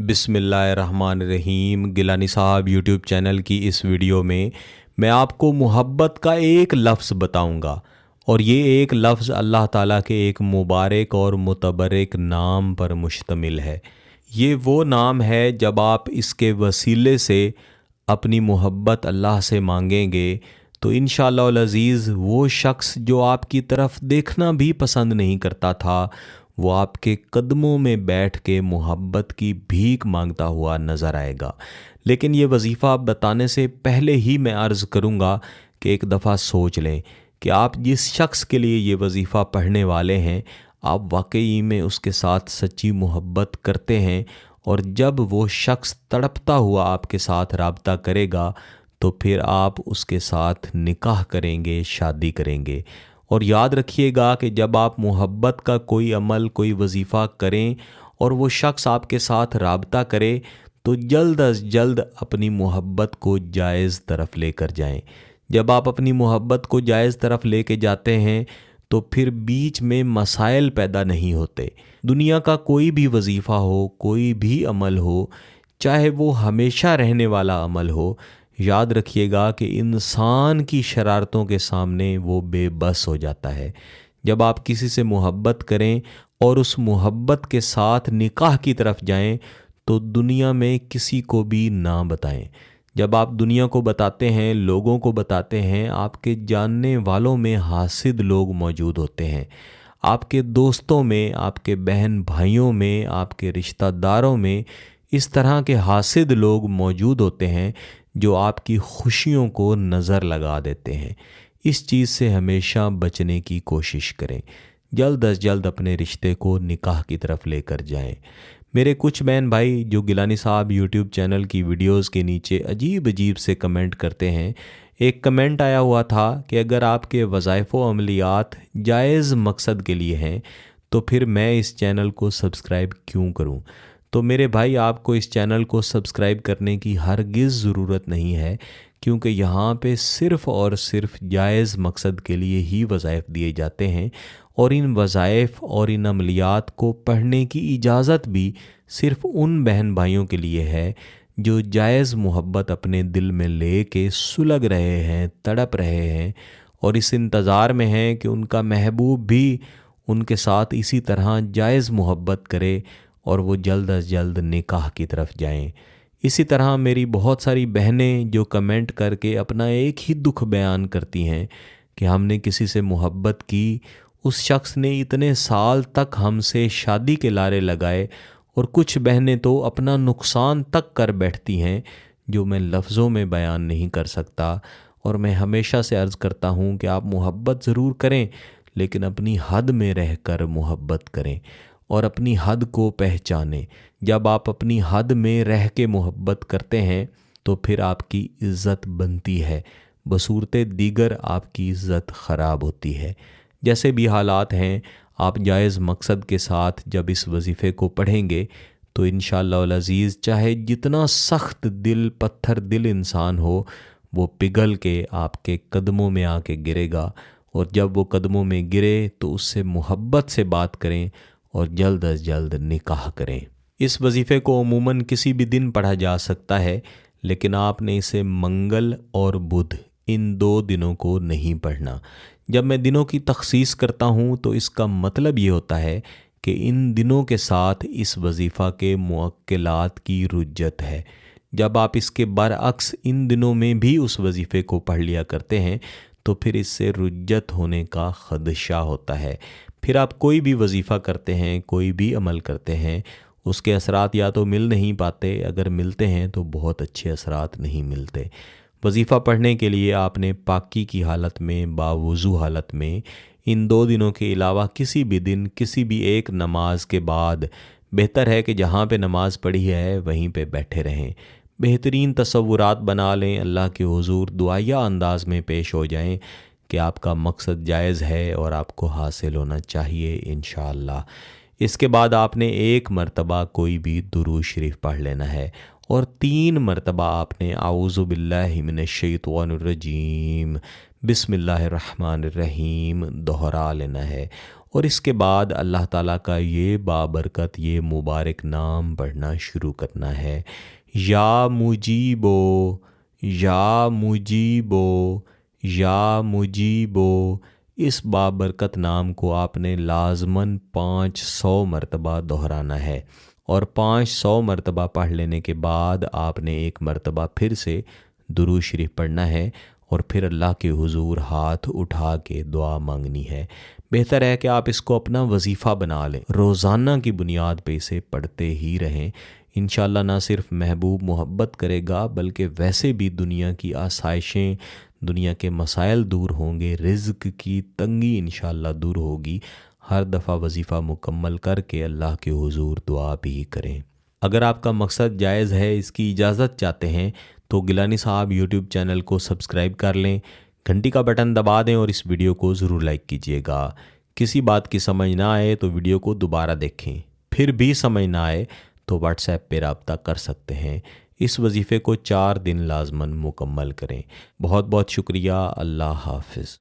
बिस्मिल्लाहिर्रहमानिर्रहीम। गिलानी साहब YouTube channel की इस वीडियो में मैं आपको मोहब्बत का एक लफ्ज़ बताऊंगा, और ये एक लफ्ज़ अल्लाह ताला के एक मुबारक और मुतबरक नाम पर मुश्तमिल है। ये वो नाम है, जब आप इसके वसीले से अपनी मोहब्बत अल्लाह से मांगेंगे तो इंशाअल्लाह अज़ीज़ वो शख्स जो आपकी तरफ देखना भी पसंद नहीं करता था, वो आपके कदमों में बैठ के मोहब्बत की भीख मांगता हुआ नज़र आएगा। लेकिन ये वजीफ़ा बताने से पहले ही मैं अर्ज़ करूँगा कि एक दफ़ा सोच लें कि आप जिस शख्स के लिए ये वजीफ़ा पढ़ने वाले हैं, आप वाकई में उसके साथ सच्ची मोहब्बत करते हैं। और जब वो शख्स तड़पता हुआ आपके साथ राब्ता करेगा तो फिर आप उसके साथ निकाह करेंगे, शादी करेंगे। और याद रखिएगा कि जब आप मोहब्बत का कोई अमल, कोई वजीफ़ा करें और वो शख्स आपके साथ राब्ता करे, तो जल्द अज जल्द अपनी मोहब्बत को जायज़ तरफ लेकर जाएं। जब आप अपनी मोहब्बत को जायज़ तरफ लेके जाते हैं तो फिर बीच में मसाइल पैदा नहीं होते। दुनिया का कोई भी वजीफ़ा हो, कोई भी अमल हो, चाहे वो हमेशा रहने वाला अमल हो, याद रखिएगा कि इंसान की शरारतों के सामने वो बेबस हो जाता है। जब आप किसी से मोहब्बत करें और उस मोहब्बत के साथ निकाह की तरफ जाएं, तो दुनिया में किसी को भी ना बताएं। जब आप दुनिया को बताते हैं, लोगों को बताते हैं, आपके जानने वालों में हासिद लोग मौजूद होते हैं। आपके दोस्तों में, आपके बहन भाइयों में, आपके रिश्तेदारों में इस तरह के हासिद लोग मौजूद होते हैं जो आपकी खुशियों को नज़र लगा देते हैं। इस चीज़ से हमेशा बचने की कोशिश करें। जल्द अज जल्द अपने रिश्ते को निकाह की तरफ लेकर जाएं। मेरे कुछ बहन भाई जो गिलानी साहब यूट्यूब चैनल की वीडियोस के नीचे अजीब अजीब से कमेंट करते हैं, एक कमेंट आया हुआ था कि अगर आपके वज़ाइफ़ व अमलियात जायज़ मकसद के लिए हैं तो फिर मैं इस चैनल को सब्सक्राइब क्यों करूं। तो मेरे भाई, आपको इस चैनल को सब्सक्राइब करने की हरगिज़ ज़रूरत नहीं है, क्योंकि यहाँ पे सिर्फ़ और सिर्फ जायज़ मकसद के लिए ही वज़ाइफ़ दिए जाते हैं। और इन वज़ाइफ़ और इन अमलियात को पढ़ने की इजाज़त भी सिर्फ़ उन बहन भाइयों के लिए है जो जायज़ मोहब्बत अपने दिल में ले के सुलग रहे हैं, तड़प रहे हैं और इस इंतज़ार में हैं कि उनका महबूब भी उनके साथ इसी तरह जायज़ मोहब्बत करे और वो जल्द अज जल्द निकाह की तरफ जाएं। इसी तरह मेरी बहुत सारी बहनें जो कमेंट करके अपना एक ही दुख बयान करती हैं कि हमने किसी से मोहब्बत की, उस शख्स ने इतने साल तक हमसे शादी के लारे लगाए, और कुछ बहनें तो अपना नुकसान तक कर बैठती हैं जो मैं लफ्ज़ों में बयान नहीं कर सकता। और मैं हमेशा से अर्ज़ करता हूँ कि आप मोहब्बत ज़रूर करें, लेकिन अपनी हद में रहकर मोहब्बत करें और अपनी हद को पहचानें। जब आप अपनी हद में रह के मोहब्बत करते हैं तो फिर आपकी इज़्ज़त बनती है, बसूरते दीगर आपकी इज़्ज़त ख़राब होती है। जैसे भी हालात हैं, आप जायज़ मकसद के साथ जब इस वजीफ़े को पढ़ेंगे तो इंशाअल्लाह अज़ीज़, चाहे जितना सख्त दिल, पत्थर दिल इंसान हो, वो पिघल के आपके कदमों में आके गिरेगा। और जब वो कदमों में गिरे तो उससे मोहब्बत से बात करें और जल्द अज जल्द निकाह करें। इस वजीफ़े को अमूमन किसी भी दिन पढ़ा जा सकता है, लेकिन आपने इसे मंगल और बुध, इन 2 दिनों को नहीं पढ़ना। जब मैं दिनों की तखसीस करता हूँ तो इसका मतलब ये होता है कि इन दिनों के साथ इस वजीफ़ा के मुअक्किलात की रुज्जत है। जब आप इसके बरअक्स इन दिनों में भी उस वजीफ़े को पढ़ लिया करते हैं तो फिर इससे रुज्जत होने का ख़दशा होता है। फिर आप कोई भी वजीफ़ा करते हैं, कोई भी अमल करते हैं, उसके असरात या तो मिल नहीं पाते, अगर मिलते हैं तो बहुत अच्छे असरात नहीं मिलते। वजीफ़ा पढ़ने के लिए आपने पाकी की हालत में, बावुज़ू हालत में, इन 2 दिनों के अलावा किसी भी दिन, किसी भी एक नमाज के बाद, बेहतर है कि जहाँ पे नमाज पढ़ी है वहीं पे बैठे रहें। बेहतरीन तसव्वुरात बना लें, अल्लाह के हुज़ूर दुआया अंदाज में पेश हो जाएं कि आपका मकसद जायज़ है और आपको हासिल होना चाहिए इंशाअल्लाह। इसके बाद आपने 1 मरतबा कोई भी दुरूद शरीफ पढ़ लेना है और 3 मरतबा आपने आऊज़ु बिल्लाहि मिनश्शैतानिर्रजीम बिस्मिल्लाहिर्रहमानिर्रहीम दोहरा लेना है। और इसके बाद अल्लाह ताला का ये बाबरकत ये मुबारक नाम पढ़ना शुरू करना है। या मुजीबो, या मुजीबो, या मुजीबो। इस बाबरकत नाम को आपने लाजमन 500 मरतबा दोहराना है और 500 मरतबा पढ़ लेने के बाद आपने एक मरतबा फिर से दुरूद शरीफ पढ़ना है और फिर अल्लाह के हुजूर हाथ उठा के दुआ मांगनी है। बेहतर है कि आप इसको अपना वजीफ़ा बना लें, रोज़ाना की बुनियाद पे इसे पढ़ते ही रहें। इंशाअल्लाह ना सिर्फ महबूब मोहब्बत करेगा बल्कि वैसे भी दुनिया की आसाइशें, दुनिया के मसाइल दूर होंगे, रिज़्क़ की तंगी इंशाअल्लाह दूर होगी। हर दफ़ा वजीफ़ा मुकम्मल करके अल्लाह के हुजूर दुआ भी करें। अगर आपका मकसद जायज़ है, इसकी इजाज़त चाहते हैं, तो गिलानी साहब यूट्यूब चैनल को सब्सक्राइब कर लें, घंटी का बटन दबा दें और इस वीडियो को ज़रूर लाइक कीजिएगा। किसी बात की समझ ना आए तो वीडियो को दोबारा देखें, फिर भी समझ ना आए तो व्हाट्सएप पे रब्ता कर सकते हैं। इस वजीफ़े को 4 दिन लाजमन मुकम्मल करें। बहुत बहुत शुक्रिया। अल्लाह हाफ़िज़।